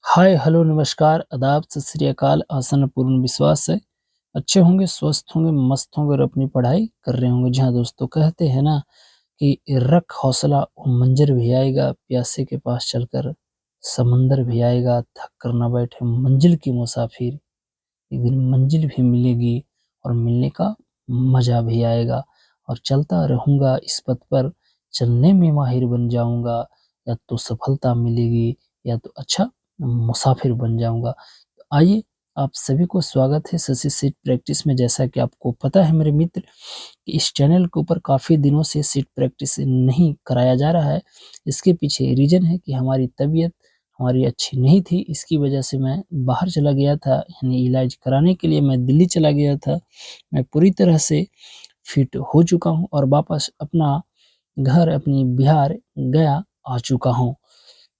हाय, hello, नमस्कार, आदाब, सत श्री अकाल। आशा न पूर्ण विश्वास है, अच्छे होंगे, स्वस्थ होंगे, मस्त होंगे और अपनी पढ़ाई कर रहे होंगे। जी हाँ दोस्तों, कहते हैं ना कि रख हौसला, वो मंज़र भी आएगा, प्यासे के पास चलकर समंदर भी आएगा, थक कर ना बैठे मंजिल की मुसाफिर, एक दिन मंजिल भी मिलेगी और मिलने का मज़ा भी आएगा। और चलता रहूँगा इस पथ पर, चलने में माहिर बन जाऊँगा, या तो सफलता मिलेगी या तो अच्छा मुसाफिर बन जाऊँगा। तो आइए, आप सभी को स्वागत है शशि सीट प्रैक्टिस में। जैसा कि आपको पता है मेरे मित्र, कि इस चैनल के ऊपर काफ़ी दिनों से सीट प्रैक्टिस नहीं कराया जा रहा है। इसके पीछे रीज़न है कि हमारी तबीयत हमारी अच्छी नहीं थी, इसकी वजह से मैं बाहर चला गया था, यानी इलाज कराने के लिए मैं दिल्ली चला गया था। मैं पूरी तरह से फिट हो चुका हूँ और वापस अपना घर, अपनी बिहार गया आ चुका हूँ।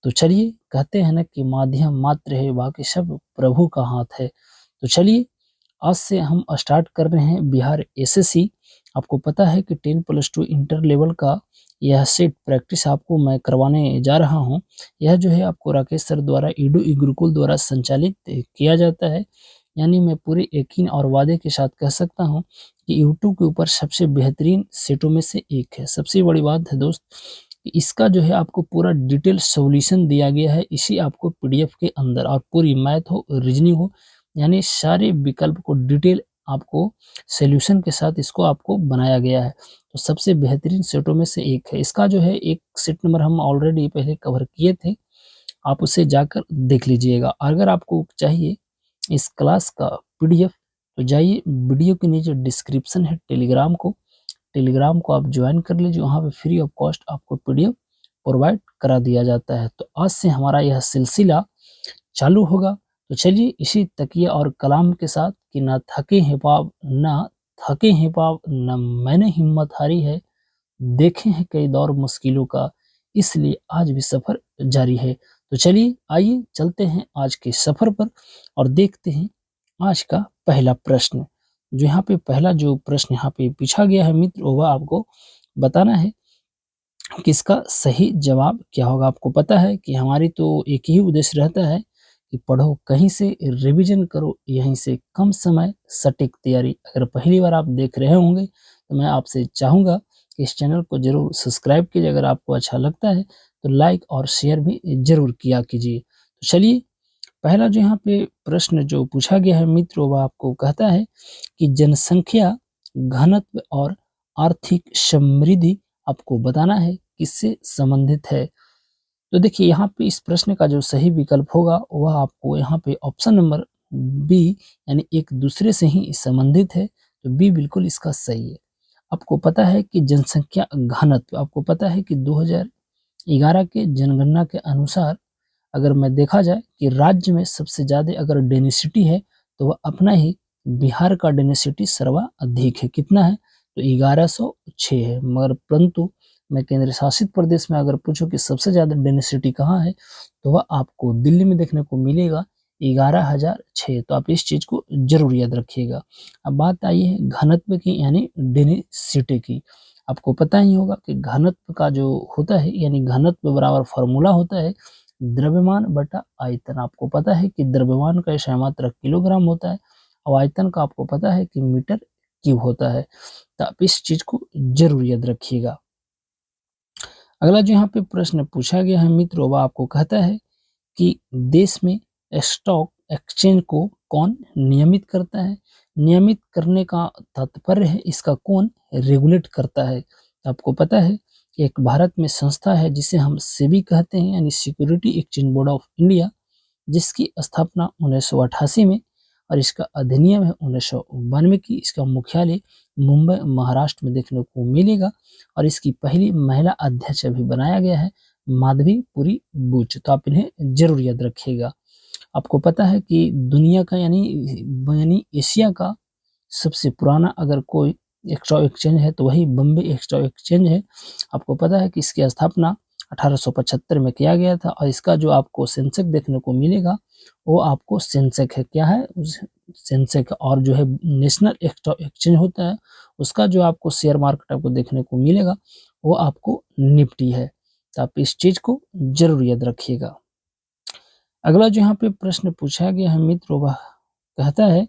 तो चलिए, कहते हैं ना कि माध्यम मात्र है, बाकी सब प्रभु का हाथ है। तो चलिए, आज से हम स्टार्ट कर रहे हैं बिहार एसएससी। आपको पता है कि 10 प्लस 2 इंटर लेवल का यह सेट प्रैक्टिस आपको मैं करवाने जा रहा हूं। यह जो है आपको राकेश सर द्वारा ईडू ई गुरुकुल द्वारा संचालित किया जाता है। यानी मैं पूरे यकीन और वादे के साथ कह सकता हूं कि यूट्यूब के ऊपर सबसे बेहतरीन सेटों में से एक है। सबसे बड़ी बात है दोस्त, कि इसका जो है आपको पूरा डिटेल सॉल्यूशन दिया गया है इसी आपको पीडीएफ के अंदर, और पूरी मैथ हो, रीजनिंग हो, यानी सारे विकल्प को डिटेल आपको सॉल्यूशन के साथ इसको आपको बनाया गया है। तो सबसे बेहतरीन सेटों में से एक है। इसका जो है एक सेट नंबर हम ऑलरेडी पहले कवर किए थे, आप उसे जाकर देख लीजिएगा। अगर आपको चाहिए इस क्लास का पीडीएफ, तो जाइए, वीडियो के नीचे डिस्क्रिप्शन है टेलीग्राम को आप ज्वाइन कर लीजिए। वहाँ पे फ्री ऑफ कॉस्ट आपको पीडीएफ प्रोवाइड करा दिया जाता है। तो आज से हमारा यह सिलसिला चालू होगा। तो चलिए, इसी तकिए और कलाम के साथ, कि ना थके हैं पाँव, ना थके हैं पाँव, ना मैंने हिम्मत हारी है, देखे हैं कई दौर मुश्किलों का, इसलिए आज भी सफर जारी है। तो चलिए, आइए चलते हैं आज के सफर पर और देखते हैं आज का पहला प्रश्न। जो यहाँ पे पहला जो प्रश्न यहाँ पे पूछा गया है मित्र, वह आपको बताना है कि इसका सही जवाब क्या होगा। आपको पता है कि हमारी तो एक ही उद्देश्य रहता है कि पढ़ो कहीं से, रिवीजन करो यहीं से, कम समय सटीक तैयारी। अगर पहली बार आप देख रहे होंगे तो मैं आपसे चाहूँगा कि इस चैनल को ज़रूर सब्सक्राइब कीजिए। अगर आपको अच्छा लगता है तो लाइक और शेयर भी ज़रूर किया कीजिए। तो चलिए, पहला जो यहाँ पे प्रश्न जो पूछा गया है मित्र, वह आपको कहता है कि जनसंख्या घनत्व और आर्थिक समृद्धि आपको बताना है किससे संबंधित है। तो देखिए, यहाँ पे इस प्रश्न का जो सही विकल्प होगा वह आपको यहाँ पे ऑप्शन नंबर बी, यानी एक दूसरे से ही संबंधित है। तो बी बिल्कुल इसका सही है। आपको पता है कि जनसंख्या घनत्व, आपको पता है कि 2011 के जनगणना के अनुसार, अगर मैं देखा जाए कि राज्य में सबसे ज़्यादा अगर डेंसिटी है, तो वह अपना ही बिहार का डेंसिटी सर्वाधिक है। कितना है? तो 1106 है। मगर परंतु मैं केंद्र शासित प्रदेश में अगर पूछूं कि सबसे ज़्यादा डेंसिटी कहाँ है, तो वह आपको दिल्ली में देखने को मिलेगा, 11,006। तो आप इस चीज़ को जरूर याद रखिएगा। अब बात आई है घनत्व की, यानी डेंसिटी की। आपको पता ही होगा कि घनत्व का जो होता है, यानी घनत्व बराबर फॉर्मूला होता है द्रव्यमान बटा आयतन। आपको पता है कि द्रव्यमान का इस मात्रक किलोग्राम होता है और आयतन का आपको पता है कि मीटर क्यूब होता है। तो आप इस चीज को जरूर याद रखिएगा। अगला जो यहाँ पे प्रश्न पूछा गया है मित्र, वह आपको कहता है कि देश में स्टॉक एक्सचेंज को कौन नियमित करता है। नियमित करने का तात्पर्य है इसका कौन रेगुलेट करता है। आपको पता है कि एक भारत में संस्था है जिसे हम सेबी कहते हैं, यानी security exchange board of India, जिसकी स्थापना 1988 में, और इसका अधिनियम है 1992 की। इसका मुख्यालय मुंबई महाराष्ट्र में देखने को मिलेगा और इसकी पहली महिला अध्यक्ष भी बनाया गया है, माधवी पुरी बुच। तो आप इन्हें जरूर याद रखिएगा। आपको पता है कि दुनिया का, यानी यानी एशिया का सबसे पुराना अगर कोई स्टॉक एक्सचेंज है तो वही बॉम्बे स्टॉक एक्सचेंज है। आपको पता है कि इसकी स्थापना 1875 में किया गया था और इसका जो आपको सेंसेक्स देखने को मिलेगा वो आपको सेंसेक्स है, क्या है उस सेंसेक्स। और जो है नेशनल स्टॉक एक्सचेंज होता है, उसका जो आपको शेयर मार्केट आपको देखने को मिलेगा वो आपको निफ्टी है। तो आप इस चीज को जरूर याद रखिएगा। अगला जो यहाँ पे प्रश्न पूछा गया है मित्र, वह कहता है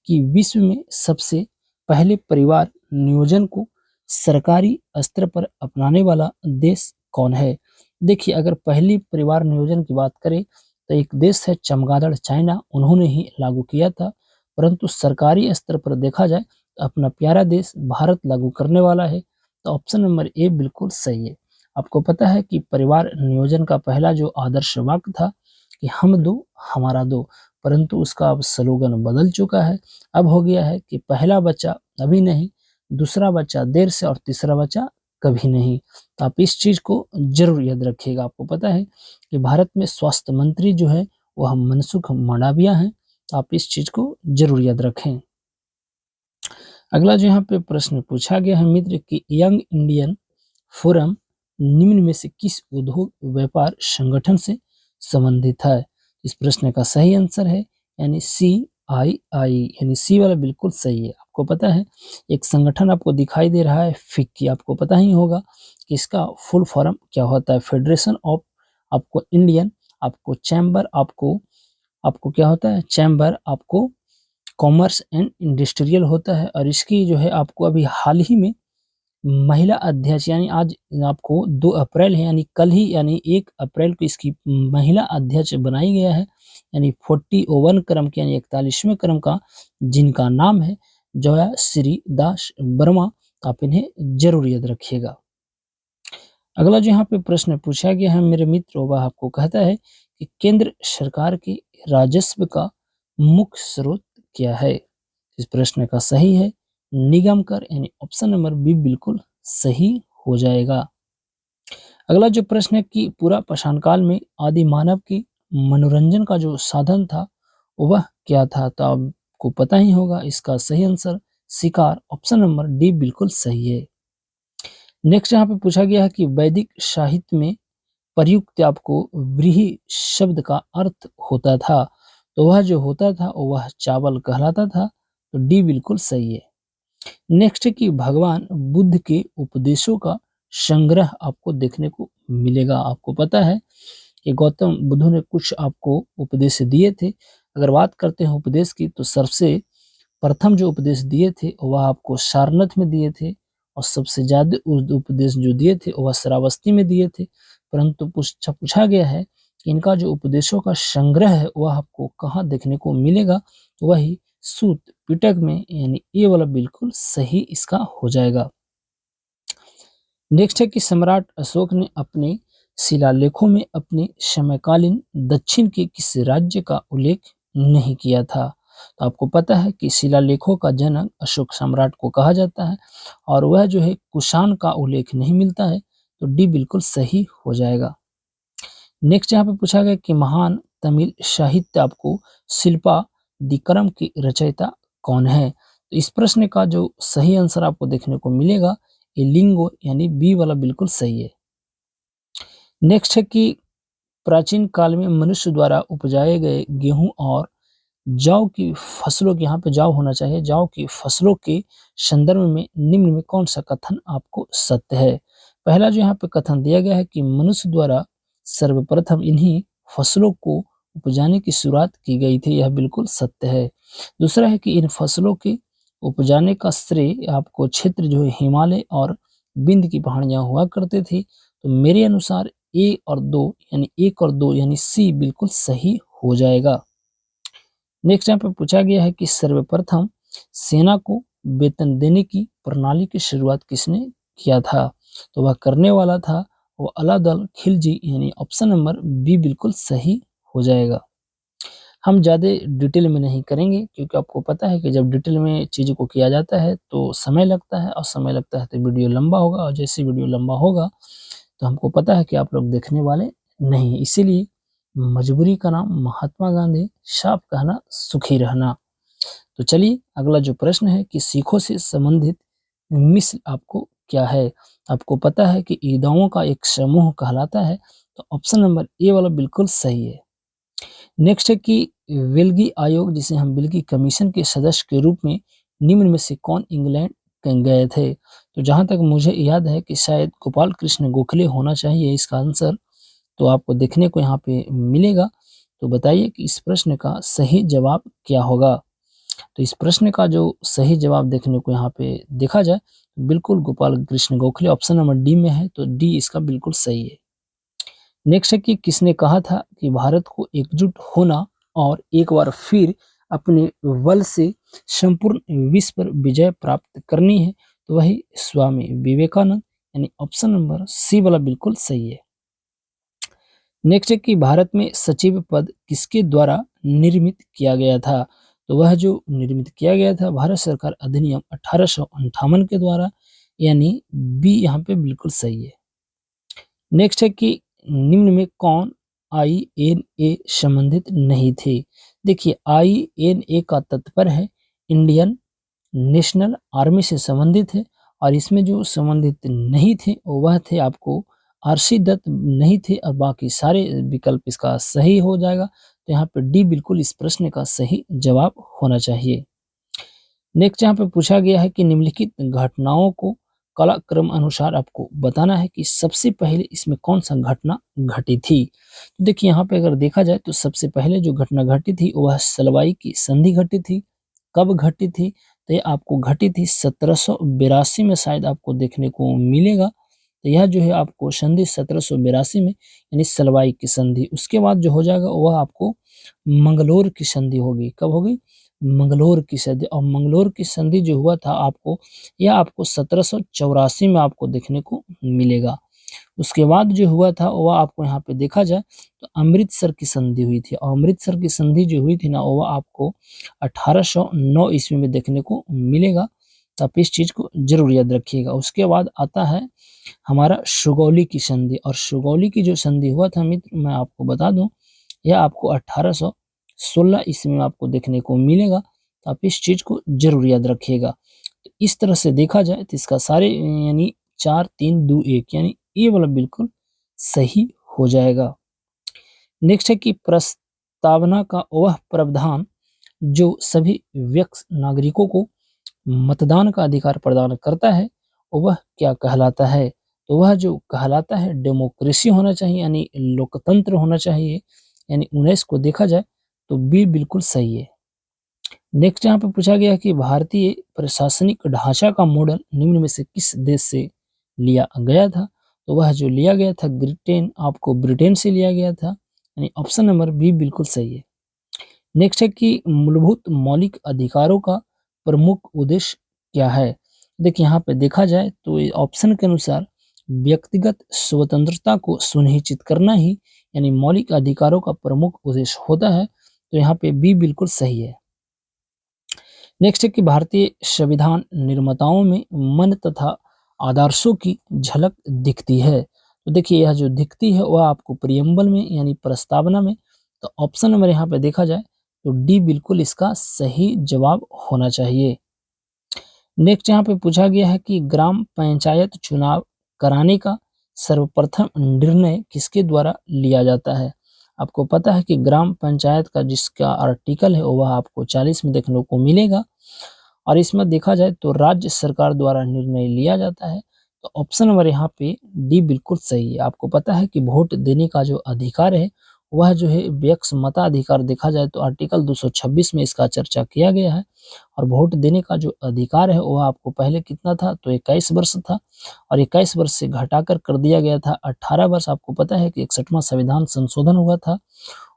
कि विश्व में सबसे पहले परिवार नियोजन को सरकारी स्तर पर अपनाने वाला देश कौन है? देखिए, अगर पहली परिवार नियोजन की बात करें तो एक देश है चमगादड़ चाइना, उन्होंने ही लागू किया था। परंतु सरकारी स्तर पर देखा जाए तो अपना प्यारा देश भारत लागू करने वाला है। तो ऑप्शन नंबर ए बिल्कुल सही है। आपको पता है कि परिवार नियोजन का पहला जो आदर्श वाक्य था कि हम दो हमारा दो, परंतु उसका अब स्लोगन बदल चुका है। अब हो गया है कि पहला बच्चा अभी नहीं, दूसरा बच्चा देर से और तीसरा बच्चा कभी नहीं। तो आप इस चीज को जरूर याद रखिएगा। आपको पता है कि भारत में स्वास्थ्य मंत्री जो है वह मनसुख मंडाविया हैं। तो आप इस चीज को जरूर याद रखें। अगला जो यहाँ पे प्रश्न पूछा गया है मित्र कि यंग इंडियन फोरम निम्न में से किस उद्योग व्यापार संगठन से संबंधित है? इस प्रश्न का सही आंसर है यानी CII, यानी सी वाला बिल्कुल सही है। आपको पता है एक संगठन आपको दिखाई दे रहा है फिक्की, आपको पता ही होगा कि इसका फुल फॉर्म क्या होता है। फेडरेशन ऑफ आपको इंडियन, आपको चैम्बर, आपको आपको क्या होता है चैम्बर, आपको कॉमर्स एंड इंडस्ट्रियल होता है। और इसकी जो है आपको अभी हाल ही में महिला अध्यक्ष, यानी आज आपको 2 अप्रैल है, यानी कल ही, यानी 1 अप्रैल को इसकी महिला अध्यक्ष बनाई गया है। यानी 41 क्रम के, यानी 41वें क्रम का जिनका नाम है जया श्री दास वर्मा। आप इन्हें जरूर याद रखिएगा। अगला जो यहाँ पे प्रश्न पूछा गया है मेरे मित्र, वह आपको कहता है कि केंद्र सरकार के राजस्व का मुख्य स्रोत क्या है? इस प्रश्न का सही है निगम कर, यानी ऑप्शन नंबर बी बिल्कुल सही हो जाएगा। अगला जो प्रश्न है कि पूरा पाषाण काल में आदि मानव की मनोरंजन का जो साधन था वह क्या था? तो आपको पता ही होगा इसका सही आंसर शिकार, ऑप्शन नंबर डी बिल्कुल सही है। नेक्स्ट यहाँ पे पूछा गया है कि वैदिक साहित्य में प्रयुक्त आपको व्रीहि शब्द का अर्थ होता था, तो वह जो होता था वह चावल कहलाता था। तो डी बिल्कुल सही है। नेक्स्ट है कि भगवान बुद्ध के उपदेशों का संग्रह आपको देखने को मिलेगा। आपको पता है कि गौतम बुद्ध ने कुछ आपको उपदेश दिए थे। अगर बात करते हैं उपदेश की तो सबसे प्रथम जो उपदेश दिए थे वह आपको सारनाथ में दिए थे, और सबसे ज्यादा उपदेश जो दिए थे वह श्रावस्ती में दिए थे। परंतु पूछा गया है कि इनका जो उपदेशों का संग्रह है वह आपको कहाँ देखने को मिलेगा? वही सूत पिटक में, यानी ये वाला बिल्कुल सही इसका हो जाएगा। नेक्स्ट है कि सम्राट अशोक ने अपने शिलालेखों में अपने समकालीन दक्षिण के किस राज्य का उल्लेख नहीं किया था? तो आपको पता है कि शिलालेखों का जनक अशोक सम्राट को कहा जाता है, और वह जो है कुषाण का उल्लेख नहीं मिलता है। तो डी बिल्कुल सही हो जाएगा। नेक्स्ट यहाँ पे पूछा गया कि महान तमिल साहित्य आपको शिल्पा दिकरम की रचयिता कौन है? तो इस प्रश्न का जो सही आंसर आपको देखने को मिलेगा ये लिंगो, यानी बी वाला बिल्कुल सही है। नेक्स्ट है कि प्राचीन काल में मनुष्य द्वारा उपजाए गए गेहूं और जौ की फसलों के, यहाँ पे जौ होना चाहिए, जौ की फसलों के संदर्भ में निम्न में कौन सा कथन आपको सत्य है? पहला जो यहाँ पे कथन दिया गया है कि मनुष्य द्वारा सर्वप्रथम इन्हीं फसलों को उपजाने की शुरुआत की गई थी, यह बिल्कुल सत्य है। दूसरा है कि इन फसलों के उपजाने का श्रेय आपको क्षेत्र जो है हिमालय और विंध्य की पहाड़ियां हुआ करते थे। तो मेरे अनुसार ए और दो, यानी 1 और 2, यानी सी बिल्कुल सही हो जाएगा। नेक्स्ट यहाँ पे पूछा गया है कि सर्वप्रथम सेना को वेतन देने की प्रणाली की शुरुआत किसने किया था? तो वह करने वाला था वो अलादल खिलजी, यानी ऑप्शन नंबर बी बिल्कुल सही हो जाएगा। हम ज़्यादा डिटेल में नहीं करेंगे क्योंकि आपको पता है कि जब डिटेल में चीज़ों को किया जाता है तो समय लगता है, और समय लगता है तो वीडियो लंबा होगा, और जैसे वीडियो लंबा होगा तो हमको पता है कि आप लोग देखने वाले नहीं। इसीलिए मजबूरी का नाम महात्मा गांधी, साफ कहना सुखी रहना। तो चलिए अगला जो प्रश्न है कि सिखों से संबंधित मिस्र आपको क्या है? आपको पता है कि ईदाओं का एक समूह कहलाता है। तो ऑप्शन नंबर ए वाला बिल्कुल सही है। नेक्स्ट है कि वेल्गी आयोग, जिसे हम वेल्गी कमीशन के सदस्य के रूप में निम्न में से कौन इंग्लैंड गए थे? तो जहां तक मुझे याद है कि शायद गोपाल कृष्ण गोखले होना चाहिए इसका आंसर। तो आपको देखने को यहाँ पे मिलेगा। तो बताइए कि इस प्रश्न का सही जवाब क्या होगा? तो इस प्रश्न का जो सही जवाब देखने को यहाँ पे देखा जाए, बिल्कुल Gopal Krishna Gokhale option number D में है, तो डी इसका बिल्कुल सही है। नेक्स्ट है कि किसने कहा था कि भारत को एकजुट होना और एक बार फिर अपने बल से संपूर्ण विश्व पर विजय प्राप्त करनी है? तो वही स्वामी विवेकानंद, यानी ऑप्शन नंबर सी वाला बिल्कुल सही है। नेक्स्ट है कि भारत में सचिव पद किसके द्वारा निर्मित किया गया था? तो वह जो निर्मित किया गया था भारत सरकार अधिनियम 1858 के द्वारा, यानी बी यहाँ पे बिल्कुल सही है। नेक्स्ट है कि निम्न में कौन INA संबंधित नहीं थे? देखिए INA का तात्पर्य है इंडियन नेशनल आर्मी से संबंधित है, और इसमें जो संबंधित नहीं थे वह थे आपको आरसी दत्त नहीं थे, और बाकी सारे विकल्प इसका सही हो जाएगा। तो यहाँ पे डी बिल्कुल इस प्रश्न का सही जवाब होना चाहिए। नेक्स्ट यहाँ पे पूछा गया है कि निम्नलिखित घटनाओं को कालक्रम अनुसार आपको बताना है कि सबसे पहले इसमें कौन सा घटना घटी थी। तो देखिए यहाँ पे अगर देखा जाए तो सबसे पहले जो घटना घटी थी वह सलवाई की संधि घटी थी। कब घटी थी? तो ये आपको घटी थी 1782 में शायद आपको देखने को मिलेगा। तो यह जो है आपको संधि 1782 में, यानी सलवाई की संधि। उसके बाद जो हो जाएगा वह आपको मंगलोर की संधि होगी। कब होगी? मंगलोर की संधि। और मंगलोर की संधि जो हुआ था आपको, यह आपको 1784 में आपको देखने को मिलेगा। उसके बाद जो हुआ था वह आपको यहाँ पे देखा जाए तो अमृतसर की संधि हुई थी, और अमृतसर की संधि जो हुई थी ना वह आपको 1809 ईस्वी में देखने को मिलेगा। तो आप इस चीज को जरूर याद रखिएगा। उसके बाद आता है हमारा सुगौली की संधि, और सुगौली की जो संधि हुआ था मित्र, मैं आपको बता दूं, यह आपको 1816 ईस्वी में आपको देखने को मिलेगा। तो आप इस चीज को जरूर याद रखिएगा। तो इस तरह से देखा जाए तो इसका सारे यानी 4 3 2 1, यानी ये वाला बिल्कुल सही हो जाएगा। नेक्स्ट है कि प्रस्तावना का वह प्रावधान जो सभी व्यक्ति नागरिकों को मतदान का अधिकार प्रदान करता है वह क्या कहलाता है? तो वह जो कहलाता है डेमोक्रेसी होना चाहिए, यानी लोकतंत्र होना चाहिए, यानी 19 को देखा जाए तो बी बिल्कुल सही है। नेक्स्ट यहाँ पे पूछा गया है कि भारतीय प्रशासनिक ढांचा का मॉडल निम्न में से किस देश से लिया गया था? तो वह जो लिया गया था ब्रिटेन, आपको ब्रिटेन से लिया गया था, यानी ऑप्शन नंबर बी बिल्कुल सही है। नेक्स्ट है कि मूलभूत मौलिक अधिकारों का प्रमुख उद्देश्य क्या है? देखिए यहाँ पे देखा जाए तो ऑप्शन के अनुसार व्यक्तिगत स्वतंत्रता को सुनिश्चित करना ही, यानी मौलिक अधिकारों का प्रमुख उद्देश्य होता है। तो यहाँ पे बी बिल्कुल सही है। नेक्स्ट है कि भारतीय संविधान निर्माताओं में मन तथा आदर्शों की झलक दिखती है। तो देखिए यह जो दिखती है वह आपको प्रियम्बल में, यानी प्रस्तावना में। तो ऑप्शन नंबर यहाँ पे देखा जाए तो डी बिल्कुल इसका सही जवाब होना चाहिए। नेक्स्ट यहाँ पे पूछा गया है कि ग्राम पंचायत चुनाव कराने का सर्वप्रथम निर्णय किसके द्वारा लिया जाता है? आपको पता है कि ग्राम पंचायत का जिसका आर्टिकल है वह आपको 40 में देखने को मिलेगा, और इसमें देखा जाए तो राज्य सरकार द्वारा निर्णय लिया जाता है। तो ऑप्शन नंबर यहाँ पे डी बिल्कुल सही है। आपको पता है कि वोट देने का जो अधिकार है वह जो है व्यक्ति मताधिकार देखा जाए तो आर्टिकल 226 में इसका चर्चा किया गया है, और वोट देने का जो अधिकार है वह आपको पहले कितना था? तो 21 वर्ष था, और 21 वर्ष से घटाकर कर दिया गया था 18 वर्ष। आपको पता है कि 61वां संविधान संशोधन हुआ था,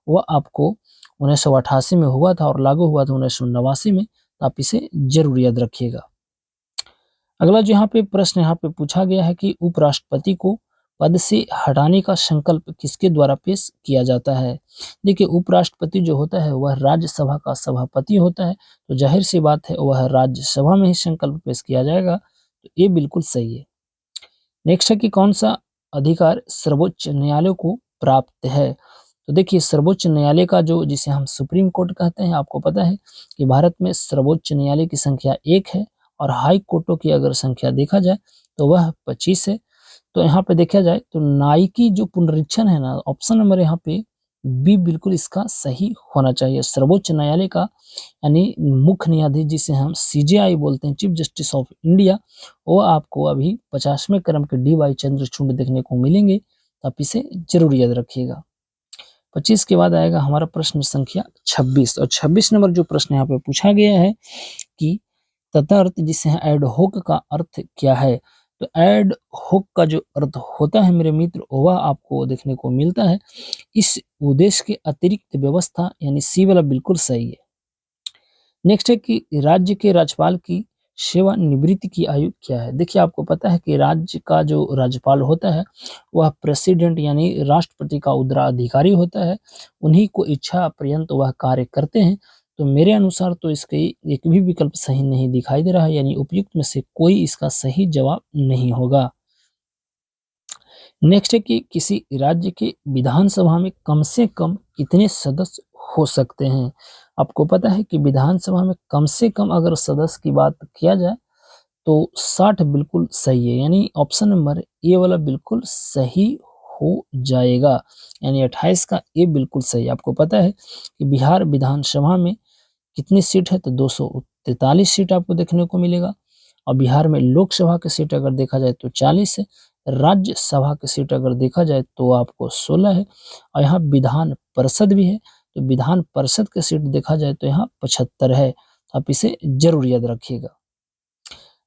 वह आपको 1988 में हुआ था और लागू हुआ था 1989 में। तो आप इसे जरूर याद रखिएगा। अगला जो यहाँ पे प्रश्न यहाँ पे पूछा गया है कि उपराष्ट्रपति को पद से हटाने का संकल्प किसके द्वारा पेश किया जाता है? देखिए उपराष्ट्रपति जो होता है वह राज्यसभा का सभापति होता है, तो जाहिर सी बात है वह राज्यसभा में ही संकल्प पेश किया जाएगा। तो ये बिल्कुल सही है। नेक्स्ट है कि कौन सा अधिकार सर्वोच्च न्यायालय को प्राप्त है? तो देखिए सर्वोच्च न्यायालय का जो, जिसे हम सुप्रीम कोर्ट कहते हैं, आपको पता है कि भारत में सर्वोच्च न्यायालय की संख्या 1 है, और हाई कोर्टों की अगर संख्या देखा जाए तो वह 25 है। तो यहाँ पे देखा जाए तो न्यायिकी जो पुनरीक्षण है ना, ऑप्शन नंबर यहाँ पे बी बिल्कुल इसका सही होना चाहिए। सर्वोच्च न्यायालय का यानी मुख्य न्यायाधीश जिसे हम CJI बोलते हैं, चीफ जस्टिस ऑफ इंडिया, वो आपको अभी 50वें क्रम के DY चंद्रचूड़ देखने को मिलेंगे। तो आप इसे जरूर याद रखिएगा। 25 के बाद आएगा हमारा प्रश्न संख्या 26 और 26 नंबर जो प्रश्न यहाँ पे पूछा गया है कि तदर्थ जिसे है एड होक का अर्थ क्या है। तो एड होक का जो अर्थ होता है मेरे मित्र वह आपको देखने को मिलता है इस उद्देश्य के अतिरिक्त व्यवस्था, यानी सी वाला बिल्कुल सही है। नेक्स्ट है कि राज्य के राज्यपाल की सेवानिवृत्ति की आयु क्या है। देखिए आपको पता है कि राज्य का जो राज्यपाल होता है वह प्रेसिडेंट यानी राष्ट्रपति का उत्तराधिकारी होता है, उन्हीं को इच्छा पर्यंत वह कार्य करते हैं। तो मेरे अनुसार तो इसके एक भी विकल्प सही नहीं दिखाई दे रहा है, यानी उपयुक्त में से कोई इसका सही जवाब नहीं होगा। नेक्स्ट है कि किसी राज्य के विधानसभा में कम से कम कितने सदस्य हो सकते हैं। आपको पता है कि विधानसभा में कम से कम अगर सदस्य की बात किया जाए तो 60 बिल्कुल सही है, यानी ऑप्शन नंबर ए वाला बिल्कुल सही हो जाएगा, यानी 28 का ए बिल्कुल सही है। आपको पता है कि बिहार विधानसभा में कितनी सीट है तो 243 सीट आपको देखने को मिलेगा और बिहार में लोकसभा की सीट अगर देखा जाए तो 40 है, राज्यसभा की सीट अगर देखा जाए तो आपको 16 है और यहाँ विधान परिषद भी है, तो विधान परिषद की सीट देखा जाए तो यहाँ 75 है। आप इसे जरूर याद रखिएगा।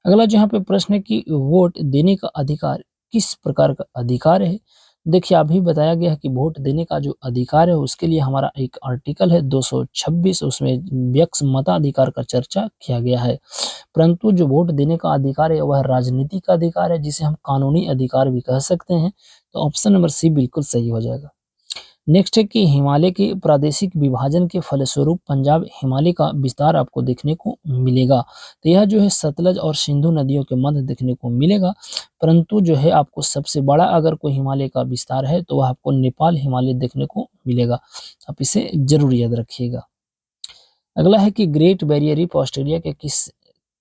अगला जो यहाँ पे प्रश्न है कि वोट देने का अधिकार किस प्रकार का अधिकार है। देखिए अभी बताया गया है कि वोट देने का जो अधिकार है उसके लिए हमारा एक आर्टिकल है 226, उसमें व्यक्ति मताधिकार का चर्चा किया गया है। परंतु जो वोट देने का अधिकार है वह राजनीति का अधिकार है, जिसे हम कानूनी अधिकार भी कह सकते हैं। तो ऑप्शन नंबर सी बिल्कुल सही हो जाएगा। नेक्स्ट है कि हिमालय के प्रादेशिक विभाजन के फलस्वरूप पंजाब हिमालय का विस्तार आपको देखने को मिलेगा। तो यह जो है सतलज और सिंधु नदियों के मध्य देखने को मिलेगा, परंतु जो है आपको सबसे बड़ा अगर कोई हिमालय का विस्तार है तो वह आपको नेपाल हिमालय देखने को मिलेगा। आप इसे जरूर याद रखिएगा। अगला है कि ग्रेट बैरियर रीफ ऑस्ट्रेलिया के किस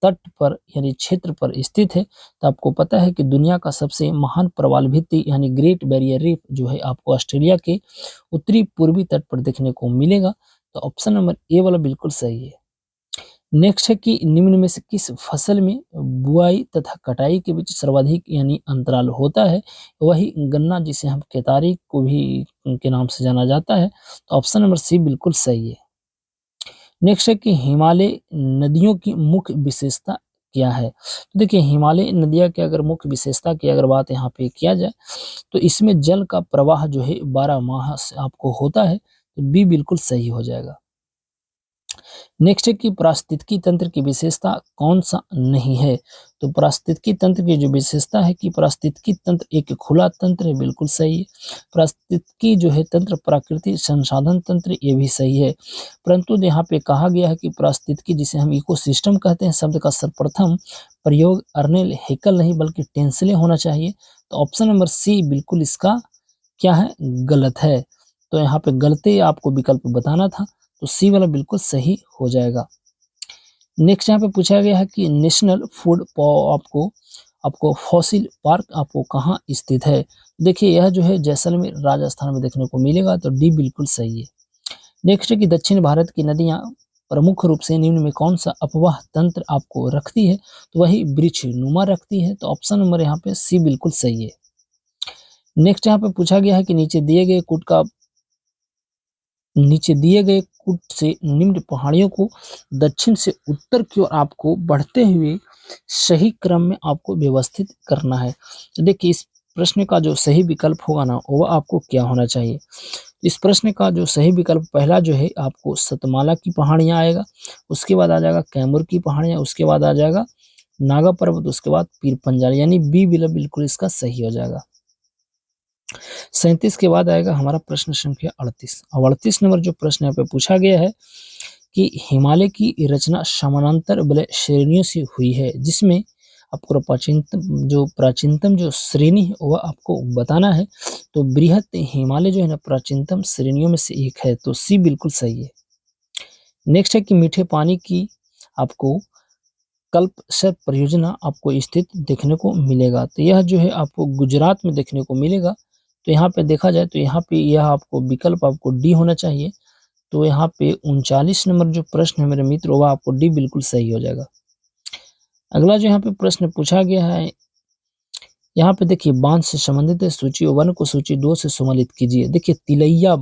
तट पर यानी क्षेत्र पर स्थित है। तो आपको पता है कि दुनिया का सबसे महान प्रवाल भित्ति यानी ग्रेट बैरियर रीफ जो है आपको ऑस्ट्रेलिया के उत्तरी पूर्वी तट पर देखने को मिलेगा। तो ऑप्शन नंबर ए वाला बिल्कुल सही है। नेक्स्ट है कि निम्न में से किस फसल में बुआई तथा कटाई के बीच सर्वाधिक यानी अंतराल होता है। वही गन्ना, जिसे हम केतारी को भी के नाम से जाना जाता है। तो ऑप्शन नंबर सी बिल्कुल सही है। नेक्स्ट है कि हिमालय नदियों की मुख्य विशेषता क्या है। तो देखिए हिमालय नदियाँ की अगर मुख्य विशेषता की अगर बात यहाँ पे किया जाए तो इसमें जल का प्रवाह जो है 12 माह से आपको होता है। तो बी बिल्कुल सही हो जाएगा। नेक्स्ट है कि पारिस्थितिकी तंत्र की विशेषता कौन सा नहीं है। तो पारिस्थितिकी तंत्र की जो विशेषता है कि पारिस्थितिकी तंत्र एक खुला तंत्र है, बिल्कुल सही है। पारिस्थितिकी जो है तंत्र प्राकृतिक संसाधन तंत्र, ये भी सही है। परंतु यहाँ पे कहा गया है कि पारिस्थितिकी जिसे हम इकोसिस्टम कहते हैं शब्द का सर्वप्रथम प्रयोग अर्नेल हेकल नहीं बल्कि टेंसले होना चाहिए। तो ऑप्शन नंबर सी बिल्कुल इसका क्या है, गलत है। तो यहाँ पे गलती आपको विकल्प बताना था, तो सी वाला बिल्कुल सही हो जाएगा। नेक्स्ट यहाँ पे पूछा गया है कि नेशनल फूड आपको आपको फॉसिल पार्क आपको कहाँ स्थित है। देखिए यह जो है जैसलमेर राजस्थान में देखने को मिलेगा। तो डी बिल्कुल सही है। नेक्स्ट है कि दक्षिण भारत की नदियाँ प्रमुख रूप से निम्न में कौन सा अपवाह तंत्र आपको रखती है। तो वही वृक्ष नुमा रखती है। तो ऑप्शन नंबर यहाँ पे सी बिल्कुल सही है। नेक्स्ट यहाँ पे पूछा गया है कि नीचे दिए गए कूट से निम्न पहाड़ियों को दक्षिण से उत्तर की ओर आपको बढ़ते हुए सही क्रम में आपको व्यवस्थित करना है। तो देखिए इस प्रश्न का जो सही विकल्प होगा ना वह आपको क्या होना चाहिए। इस प्रश्न का जो सही विकल्प पहला जो है आपको सतमाला की पहाड़ियाँ आएगा, उसके बाद आ जाएगा कैमूर की पहाड़ियाँ, उसके बाद आ जाएगा नागा पर्वत, उसके बाद पीर पंजाल, यानी बी बिल्कुल इसका सही हो जाएगा। 37 के बाद आएगा हमारा प्रश्न संख्या 38। अब 38 नंबर जो प्रश्न यहाँ पे पूछा गया है कि हिमालय की रचना समानांतर वलय श्रेणियों से हुई है, जिसमें आपको प्राचीनतम जो श्रेणी है वह आपको बताना है। तो बृहत हिमालय जो है ना प्राचीनतम श्रेणियों में से एक है। तो सी बिल्कुल सही है। नेक्स्ट है कि मीठे पानी की आपको कल्पसर परियोजना आपको स्थित देखने को मिलेगा। तो यह जो है आपको गुजरात में देखने को मिलेगा। तो यहाँ पे देखा जाए तो यहाँ पे यह आपको विकल्प आपको डी होना चाहिए। तो यहाँ पे 39 नंबर जो प्रश्न है मेरे मित्र वह आपको डी बिल्कुल सही हो जाएगा। अगला जो यहाँ पे प्रश्न पूछा गया है यहाँ पे देखिए बांध से संबंधित है, सूची 1 को सूची 2 से सम्मिलित कीजिए। देखिए तिलैया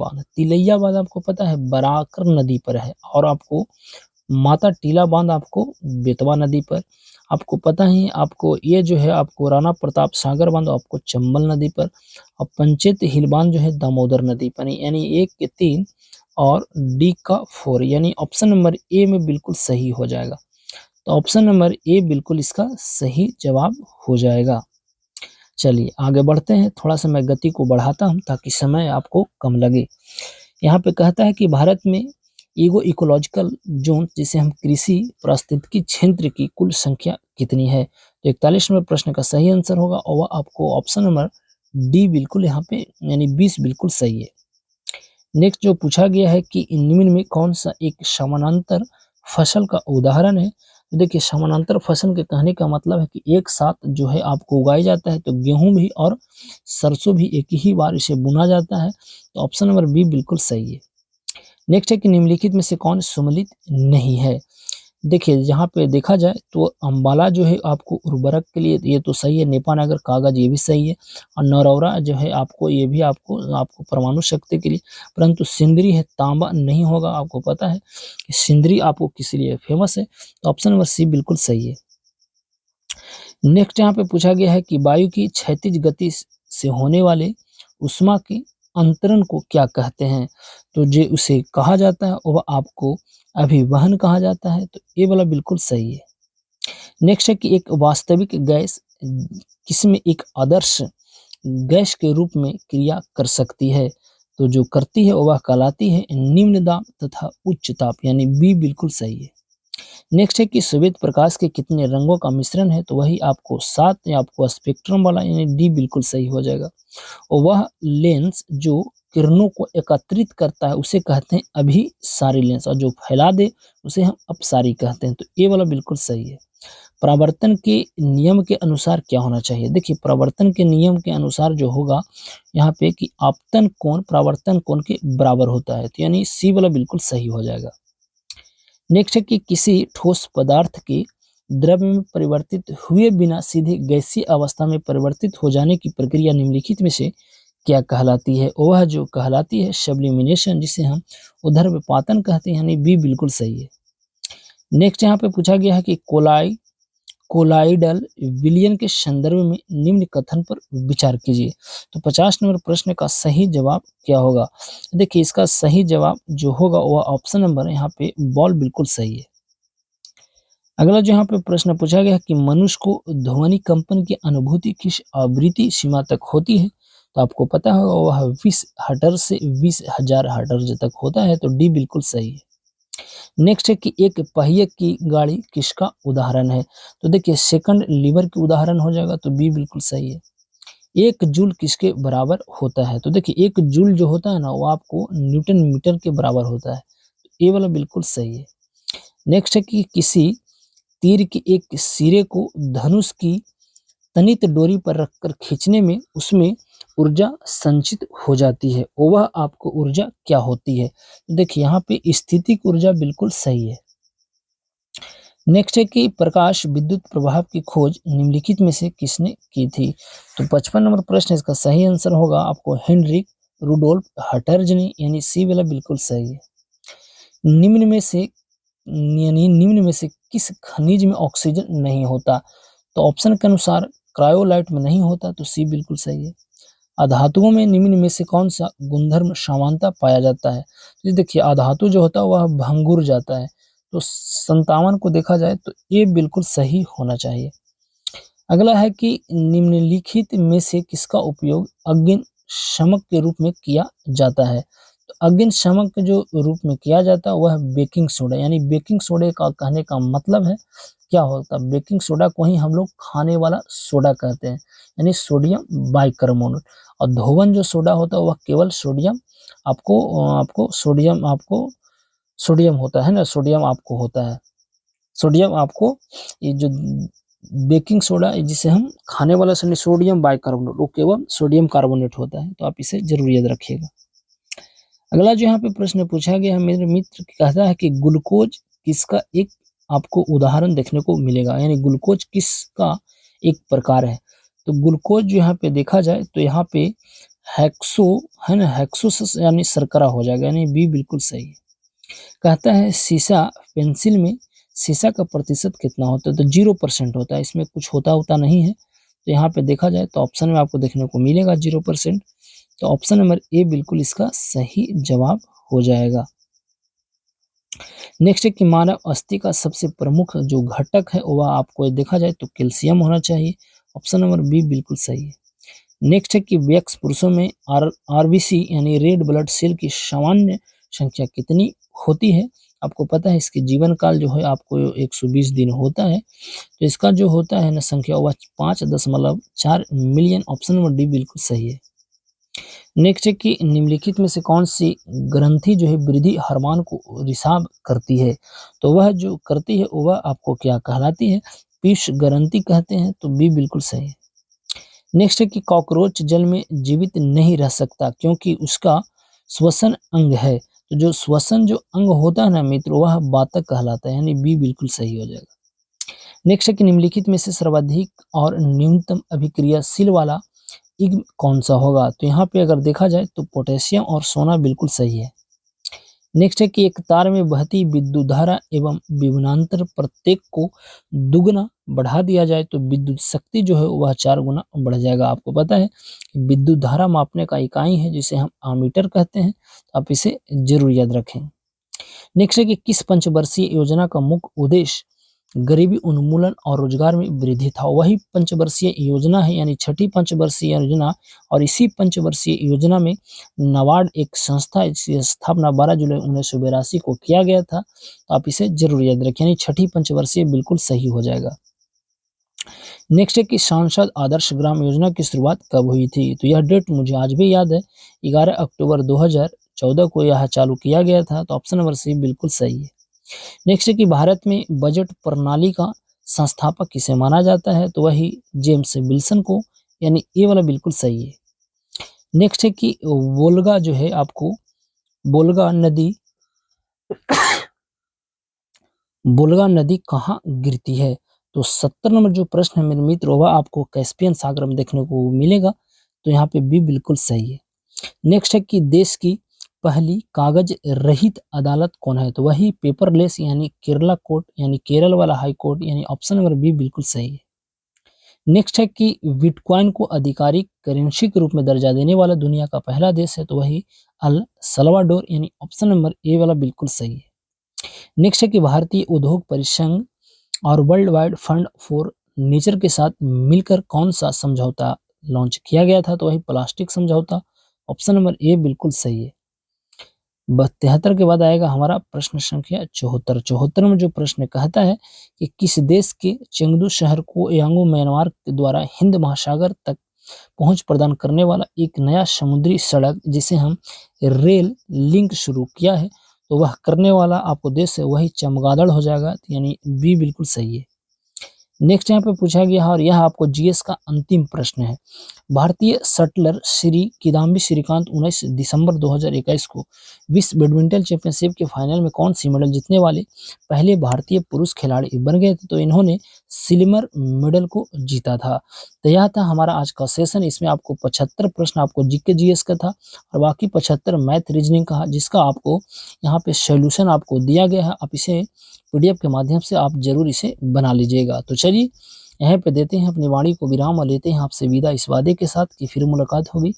बांध आपको पता है बराकर नदी पर है, और आपको माता टीला बांध आपको बेतवा नदी पर, आपको पता ही आपको ये जो है आपको राणा प्रताप सागर बांध आपको चंबल नदी पर, और पंचेत हिल बांध जो है दामोदर नदी पर, यानी 1 के 3 और डी का 4, यानी ऑप्शन नंबर ए में बिल्कुल सही हो जाएगा। तो ऑप्शन नंबर ए बिल्कुल इसका सही जवाब हो जाएगा। चलिए आगे बढ़ते हैं, थोड़ा-सा मैं गति को बढ़ाता हूँ ताकि समय आपको कम लगे। यहाँ पे कहता है कि भारत में इकोलॉजिकल ज़ोन जिसे हम कृषि पारिस्थितिकी क्षेत्र की कुल संख्या कितनी है? तो 41 नंबर प्रश्न का सही आंसर होगा और वह आपको ऑप्शन नंबर डी बिल्कुल यहाँ पे यानी 20 बिल्कुल सही है। नेक्स्ट जो पूछा गया है कि निम्न में कौन-सा एक समानांतर फसल का उदाहरण है? तो देखिए समानांतर फसल के कहने का मतलब है कि एक साथ जो है आपको उगाया जाता है, तो गेहूँ भी और सरसों भी एक ही बार इसे बुना जाता है, तो ऑप्शन नंबर बी बिल्कुल सही है। नेक्स्ट है कि निम्नलिखित में से कौन सम्मिलित नहीं है? देखिए यहाँ पे देखा जाए तो अम्बाला जो है आपको उर्वरक के लिए ये तो सही है, नेपानगर कागज़ ये भी सही है, और नरौरा जो है आपको ये भी आपको आपको परमाणु शक्ति के लिए, परंतु सिंदरी है तांबा नहीं होगा। आपको पता है कि सिंदरी आपको किस लिए फेमस है, तो ऑप्शन नंबर सी बिल्कुल सही है। नेक्स्ट यहाँ पे पूछा गया है कि वायु की क्षैतिज गति से होने वाले ऊष्मा के अंतरण को क्या कहते हैं? तो जो उसे कहा जाता है वह आपको अभिवहन कहा जाता है, तो ये वाला बिल्कुल सही है। नेक्स्ट है कि एक वास्तविक गैस किसमें एक आदर्श गैस के रूप में क्रिया कर सकती है? तो जो करती है वह कहलाती है निम्न दाब तथा उच्च ताप, यानी बी बिल्कुल सही है। नेक्स्ट है कि श्वेत प्रकाश के कितने रंगों का मिश्रण है? तो वही आपको 7 या आपको स्पेक्ट्रम वाला, यानी डी बिल्कुल सही हो जाएगा। और वह लेंस जो किरणों को एकत्रित करता है उसे कहते हैं अभिसारी लेंस, और जो फैला दे उसे हम अपसारी कहते हैं, तो ये वाला बिल्कुल सही है। परावर्तन के नियम के अनुसार क्या होना चाहिए? देखिए परावर्तन के नियम के अनुसार जो होगा यहाँ पे कि आपतन कोण परावर्तन कोण के बराबर होता है, तो यानी सी वाला बिल्कुल सही हो जाएगा। नेक्स्ट है कि किसी ठोस पदार्थ के द्रव्य में परिवर्तित हुए बिना सीधे गैसीय अवस्था में परिवर्तित हो जाने की प्रक्रिया निम्नलिखित में से क्या कहलाती है? वह जो कहलाती है सब्लिमिनेशन, जिसे हम ऊर्ध्वपातन कहते हैं, यानी बी बिल्कुल सही है। नेक्स्ट यहाँ पे पूछा गया है कि कोलाइडल विलयन के संदर्भ में निम्न कथन पर विचार कीजिए। तो 50 नंबर प्रश्न का सही जवाब क्या होगा? देखिए इसका सही जवाब जो होगा वह ऑप्शन नंबर यहाँ पे बॉल बिल्कुल सही है। अगला जो यहाँ पे प्रश्न पूछा गया है कि मनुष्य को ध्वनि कंपन की अनुभूति किस आवृत्ति सीमा तक होती है? तो आपको पता होगा वह 20 हर्ट्ज से 20,000 हर्ट्ज तक होता है, तो डी बिल्कुल सही है। नेक्स्ट है कि एक पहिए की गाड़ी किसका उदाहरण है? तो देखिए सेकंड लीवर की उदाहरण हो जाएगा, तो बी बिल्कुल सही है। 1 जूल किसके बराबर होता है? तो देखिए 1 जूल जो होता है ना वो आपको न्यूटन मीटर के बराबर होता है, तो ये वाला बिल्कुल सही है। नेक्स्ट है कि किसी तीर के एक सिरे को धनुष की तनित डोरी पर रखकर खींचने में उसमें ऊर्जा संचित हो जाती है, वह आपको ऊर्जा क्या होती है? तो देखिए यहाँ पे स्थितिक ऊर्जा बिल्कुल सही है। नेक्स्ट है कि प्रकाश विद्युत प्रभाव की खोज निम्नलिखित में से किसने की थी? तो 55 नंबर प्रश्न इसका सही आंसर होगा आपको हेनरिक रुडोल्फ हटर्ज ने, यानी सी वाला बिल्कुल सही है। निम्न में से निम्न में से किस खनिज में ऑक्सीजन नहीं होता? तो ऑप्शन के अनुसार क्रायोलाइट में नहीं होता, तो सी बिल्कुल सही है। अधातुओं में निम्न में से कौन सा गुणधर्म समानता पाया जाता है? तो देखिए अधातु जो होता है वह भंगुर जाता है, तो 57 को देखा जाए तो ये बिल्कुल सही होना चाहिए। अगला है कि निम्नलिखित में से किसका उपयोग अग्निशमक के रूप में किया जाता है? तो अग्निशमक के जो रूप में किया जाता है वह बेकिंग सोडा, यानी बेकिंग सोडे का कहने का मतलब है क्या होता है, बेकिंग सोडा को ही हम लोग खाने वाला सोडा कहते हैं, यानी सोडियम बाइकार्बोनेट। और धोवन जो सोडा होता है वह केवल सोडियम आपको सोडियम होता है ना, सोडियम आपको होता है, सोडियम आपको ये जो बेकिंग सोडा जिसे हम खाने वाला सोडियम बाइकार्बोनेट वो केवल सोडियम कार्बोनेट होता है, तो आप इसे जरूर याद रखिएगा। अगला जो यहाँ पे प्रश्न पूछा गया है मेरे मित्र कहता है कि ग्लूकोज किसका एक आपको उदाहरण देखने को मिलेगा, यानी ग्लूकोज किसका एक प्रकार है? तो ग्लूकोज जो यहाँ पे देखा जाए तो यहाँ पे हेक्सो है ना, हेक्सोसस यानी शर्करा हो जाएगा, यानी बी बिल्कुल सही है। कहता है सीसा पेंसिल में सीसा का प्रतिशत कितना होता है, तो 0% होता है, इसमें कुछ होता नहीं है। तो यहाँ पे देखा जाए तो ऑप्शन में आपको देखने को मिलेगा 0%। तो ऑप्शन नंबर ए बिल्कुल इसका सही जवाब हो जाएगा। नेक्स्ट है कि मानव अस्थि का सबसे प्रमुख जो घटक है वह आपको देखा जाए तो कैल्शियम होना चाहिए। ऑप्शन नंबर बी बिल्कुल सही है। नेक्स्ट है कि वयस्क पुरुषों में आरबीसी यानी रेड ब्लड सेल की सामान्य संख्या कितनी होती है। आपको पता है इसके जीवन काल जो है आपको 120 दिन होता है। तो इसका जो होता है ना संख्या वह 5.4 मिलियन। ऑप्शन नंबर डी बिल्कुल सही है। नेक्स्ट है कि निम्नलिखित में से कौन सी ग्रंथि जो है वृद्धि हार्मोन को रिसाव करती है, तो वह जो करती है वह आपको क्या कहलाती है, पीयूष ग्रंथि कहते हैं। तो बी बिल्कुल सही है। नेक्स्ट है कि कॉकरोच जल में जीवित नहीं रह सकता क्योंकि उसका श्वसन अंग है। तो जो श्वसन जो अंग होता है ना मित्र वह बातक कहलाता है, यानी बी बिल्कुल सही हो जाएगा। नेक्स्ट है कि निम्नलिखित में से सर्वाधिक और न्यूनतम अभिक्रियाशील वाला इग्म कौन सा होगा, तो यहाँ पे अगर देखा जाए तो पोटेशियम और सोना बिल्कुल सही है। नेक्स्ट है कि एक तार में बहती विद्युत धारा एवं विभवांतर प्रत्येक को दुगना बढ़ा दिया जाए तो विद्युत शक्ति जो है वह 4 गुना बढ़ जाएगा। आपको पता है विद्युत धारा मापने का इकाई है जिसे हम आमीटर कहते हैं, तो आप इसे जरूर याद रखें। नेक्स्ट है कि किस पंचवर्षीय योजना का मुख्य उद्देश्य गरीबी उन्मूलन और रोजगार में वृद्धि था। वही पंचवर्षीय योजना है, यानी छठी पंचवर्षीय योजना। और इसी पंचवर्षीय योजना में नाबार्ड एक संस्था, इसकी स्थापना 12 जुलाई 1982 को किया गया था। तो आप इसे जरूर याद रखें, यानी छठी पंचवर्षीय बिल्कुल सही हो जाएगा। नेक्स्ट है कि सांसद आदर्श ग्राम योजना की शुरुआत कब हुई थी, तो यह डेट मुझे आज भी याद है, 11 अक्टूबर 2014 को यह चालू किया गया था। तो ऑप्शन नंबर सी बिल्कुल सही है। नेक्स्ट है कि भारत में बजट प्रणाली का संस्थापक किसे माना जाता है, तो वही जेम्स विल्सन को, यानी ए वाला बिल्कुल सही है। नेक्स्ट है कि वोल्गा जो है आपको वोल्गा नदी कहाँ गिरती है, तो 70 नंबर जो प्रश्न है मेरे मित्र वह आपको कैस्पियन सागर में देखने को मिलेगा। तो यहाँ पे बी बिल्कुल सही है। नेक्स्ट है कि देश की पहली कागज रहित अदालत कौन है, तो वही पेपरलेस यानी केरला कोर्ट, यानी केरल वाला हाई कोर्ट, यानी ऑप्शन नंबर बी बिल्कुल सही है। नेक्स्ट है कि बिटकॉइन को आधिकारिक करेंसी के रूप में दर्जा देने वाला दुनिया का पहला देश है, तो वही अल सल्वाडोर, यानी ऑप्शन नंबर ए वाला बिल्कुल सही है। नेक्स्ट है कि भारतीय उद्योग परिसंघ और world wide fund for nature के साथ मिलकर कौन सा समझौता लॉन्च किया गया था, तो वही प्लास्टिक समझौता। ऑप्शन नंबर ए बिल्कुल सही है। 73 के बाद आएगा हमारा प्रश्न संख्या 74। 74 में जो प्रश्न कहता है कि किस देश के चेंगडू शहर को यांगू म्यांमार के द्वारा हिंद महासागर तक पहुंच प्रदान करने वाला एक नया समुद्री सड़क जिसे हम रेल लिंक शुरू किया है, तो वह करने वाला आपको देश है वही चमगादड़ हो जाएगा, यानी बी बिल्कुल सही है। नेक्स्ट यहाँ पे पूछा गया है और यह आपको जीएस का अंतिम प्रश्न है। भारतीय शटलर श्री किदाम्बी श्रीकांत 19 दिसंबर 2021 को विश्व बैडमिंटन चैंपियनशिप के फाइनल में कौन सी मेडल जीतने वाले पहले भारतीय पुरुष खिलाड़ी बन गए थे, तो इन्होंने सिल्वर मेडल को जीता था। तो यह था हमारा आज का सेशन। इसमें आपको 75 प्रश्न आपको जीके जीएस का था और बाकी 75 मैथ रीजनिंग का, जिसका आपको यहाँ पे सोल्यूशन आपको दिया गया है। आप इसे पीडीएफ के माध्यम से आप जरूर इसे बना लीजिएगा। तो चलिए यहाँ पे देते हैं अपनी वाणी को विराम और लेते हैं आपसे विदा इस वादे के साथ कि फिर मुलाकात होगी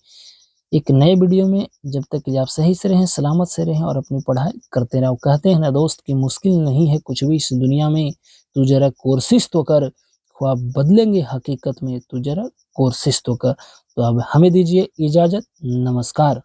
एक नए वीडियो में। जब तक कि आप सही से रहें, सलामत से रहें और अपनी पढ़ाई करते रहो। कहते हैं ना दोस्त कि मुश्किल नहीं है कुछ भी इस दुनिया में, तू जरा कोशिश तो कर, ख्वाब बदलेंगे हकीकत में, तू जरा कोशिश तो कर। तो अब हमें दीजिए इजाजत, नमस्कार।